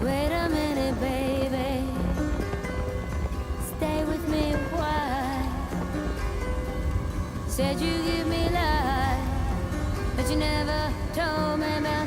Wait a minute, baby. Stay with me, why? Said you give me life, but you never told me about